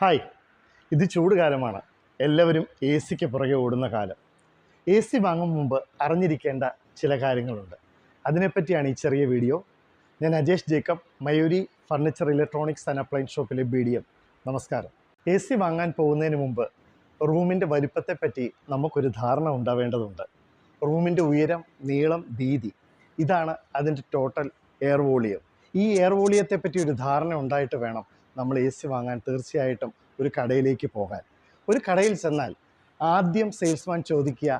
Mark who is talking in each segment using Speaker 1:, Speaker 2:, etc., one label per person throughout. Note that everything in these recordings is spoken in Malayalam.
Speaker 1: ഹായ്, ഇത് ചൂട് കാലമാണ്. എല്ലാവരും എ സിക്ക് പുറകെ ഓടുന്ന കാലം. എ സി വാങ്ങും മുമ്പ് അറിഞ്ഞിരിക്കേണ്ട ചില കാര്യങ്ങളുണ്ട്. അതിനെപ്പറ്റിയാണ് ഈ ചെറിയ വീഡിയോ. ഞാൻ Ajesh Jacob, Mayuri furniture electronics and appliance ഷോപ്പിലെ BDM. നമസ്കാരം. എ സി വാങ്ങാൻ പോകുന്നതിന് മുമ്പ് റൂമിൻ്റെ വലിപ്പത്തെപ്പറ്റി നമുക്കൊരു ധാരണ ഉണ്ടാവേണ്ടതുണ്ട്. റൂമിൻ്റെ ഉയരം, നീളം, വീതി, ഇതാണ് അതിൻ്റെ ടോട്ടൽ എയർ വോളിയം. ഈ എയർ വോളിയത്തെപ്പറ്റി ഒരു ധാരണ ഉണ്ടായിട്ട് വേണം നമ്മൾ എ സി വാങ്ങാൻ തീർച്ചയായിട്ടും ഒരു കടയിലേക്ക് പോകാൻ. ഒരു കടയിൽ ചെന്നാൽ ആദ്യം സെയിൽസ്മാൻ ചോദിക്കുക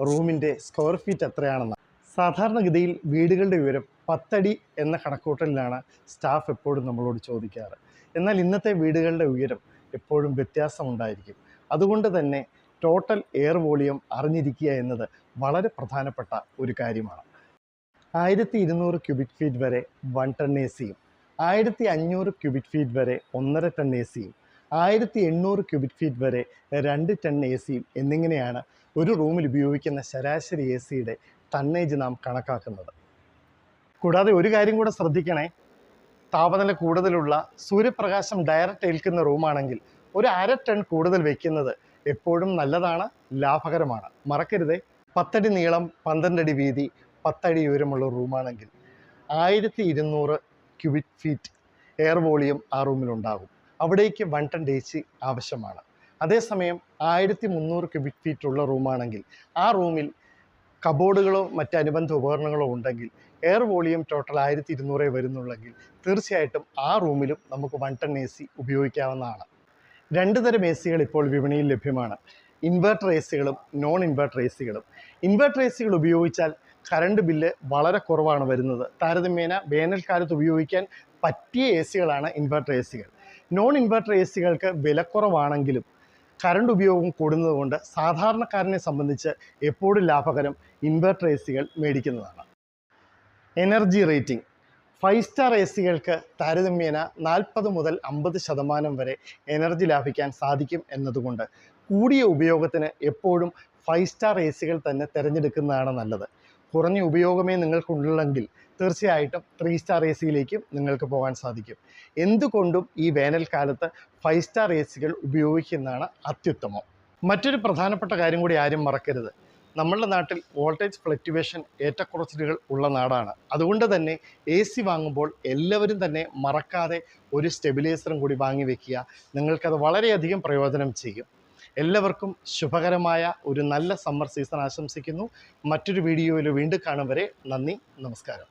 Speaker 1: റൂമിൻ്റെ സ്ക്വയർ ഫീറ്റ് എത്രയാണെന്ന്. സാധാരണഗതിയിൽ വീടുകളുടെ ഉയരം 10 അടി എന്ന കണക്കൂട്ടലിലാണ് സ്റ്റാഫ് എപ്പോഴും നമ്മളോട് ചോദിക്കാറ്. എന്നാൽ ഇന്നത്തെ വീടുകളുടെ ഉയരം എപ്പോഴും വ്യത്യാസമുണ്ടായിരിക്കും. അതുകൊണ്ട് തന്നെ ടോട്ടൽ എയർ വോളിയം അറിഞ്ഞിരിക്കുക എന്നത് വളരെ പ്രധാനപ്പെട്ട ഒരു കാര്യമാണ്. 1200 ക്യൂബിക് ഫീറ്റ് വരെ 1 ടൺ എ സിയും, 1500 ക്യൂബിക് ഫീറ്റ് വരെ 1.5 ടൺ എ സിയും, 1800 ക്യൂബിക് ഫീറ്റ് വരെ 2 ടൺ എ സിയും എന്നിങ്ങനെയാണ് ഒരു റൂമിൽ ഉപയോഗിക്കുന്ന ശരാശരി എ സിയുടെ ടണ്ണേജ് നാം കണക്കാക്കുന്നത്. കൂടാതെ ഒരു കാര്യം കൂടെ ശ്രദ്ധിക്കണേ, താപനില കൂടുതലുള്ള സൂര്യപ്രകാശം ഡയറക്റ്റ് ഏൽക്കുന്ന റൂമാണെങ്കിൽ ഒരു 1/2 ടൺ കൂടുതൽ വയ്ക്കുന്നത് എപ്പോഴും നല്ലതാണ്, ലാഭകരമാണ്. മറക്കരുതേ, 10 അടി നീളം, 12 അടി വീതി, 10 അടി ഉയരമുള്ള റൂമാണെങ്കിൽ 1200 ക്യൂബിക് ഫീറ്റ് എയർ വോളിയം ആ റൂമിലുണ്ടാകും. അവിടേക്ക് 1 ടൺ എ സി ആവശ്യമാണ്. അതേസമയം 1300 ക്യൂബിക് ഫീറ്റ് ഉള്ള റൂമാണെങ്കിൽ ആ റൂമിൽ കബോർഡുകളോ മറ്റനുബന്ധ ഉപകരണങ്ങളോ ഉണ്ടെങ്കിൽ എയർ വോളിയം ടോട്ടൽ 1200 വരുന്നുള്ളെങ്കിൽ തീർച്ചയായിട്ടും ആ റൂമിലും നമുക്ക് 1 ടൺ എ സി ഉപയോഗിക്കാവുന്നതാണ്. 2 തരം എ സികൾ ഇപ്പോൾ വിപണിയിൽ ലഭ്യമാണ്. ഇൻവെർട്ടർ എ സികളും നോൺ ഇൻവെർട്ടർ എ സികളും. ഇൻവെർട്ടർ എ സികൾ ഉപയോഗിച്ചാൽ കറണ്ട് ബില്ല് വളരെ കുറവാണ് വരുന്നത്. താരതമ്യേന വേനൽക്കാലത്ത് ഉപയോഗിക്കാൻ പറ്റിയ എ സികളാണ് ഇൻവെർട്ടർ എ സികൾ. നോൺ ഇൻവെർട്ടർ എ സികൾക്ക് വിലക്കുറവാണെങ്കിലും കറണ്ട് ഉപയോഗം കൂടുന്നതുകൊണ്ട് സാധാരണക്കാരനെ സംബന്ധിച്ച് എപ്പോഴും ലാഭകരം ഇൻവെർട്ടർ എ സികൾ മേടിക്കുന്നതാണ്. Energy rating. 5 സ്റ്റാർ എ സികൾക്ക് താരതമ്യേന 40 മുതൽ 50% വരെ എനർജി ലാഭിക്കാൻ സാധിക്കും എന്നതുകൊണ്ട് കൂടിയ ഉപയോഗത്തിന് എപ്പോഴും 5 സ്റ്റാർ എ സികൾ തന്നെ തിരഞ്ഞെടുക്കുന്നതാണ് നല്ലത്. കുറഞ്ഞ ഉപയോഗമേ നിങ്ങൾക്കുള്ളെങ്കിൽ തീർച്ചയായിട്ടും 3 സ്റ്റാർ എ സിയിലേക്കും നിങ്ങൾക്ക് പോകാൻ സാധിക്കും. എന്തുകൊണ്ടും ഈ വേനൽക്കാലത്ത് 5 സ്റ്റാർ എ സികൾ ഉപയോഗിക്കുന്നതാണ് അത്യുത്തമം. മറ്റൊരു പ്രധാനപ്പെട്ട കാര്യം കൂടി ആരും മറക്കരുത്. നമ്മളുടെ നാട്ടിൽ വോൾട്ടേജ് ഫ്ലക്ച്വേഷൻ ഏറ്റക്കുറച്ചിലുകൾ ഉള്ള നാടാണ്. അതുകൊണ്ട് തന്നെ എ സി വാങ്ങുമ്പോൾ എല്ലാവരും തന്നെ മറക്കാതെ ഒരു സ്റ്റെബിലൈസറും കൂടി വാങ്ങി വയ്ക്കുക. നിങ്ങൾക്കത് വളരെയധികം പ്രയോജനം ചെയ്യും. എല്ലാവർക്കും ശുഭകരമായ ഒരു നല്ല സമ്മർ സീസൺ ആശംസിക്കുന്നു. മറ്റൊരു വീഡിയോയിൽ വീണ്ടും കാണും വരെ നന്ദി, നമസ്കാരം.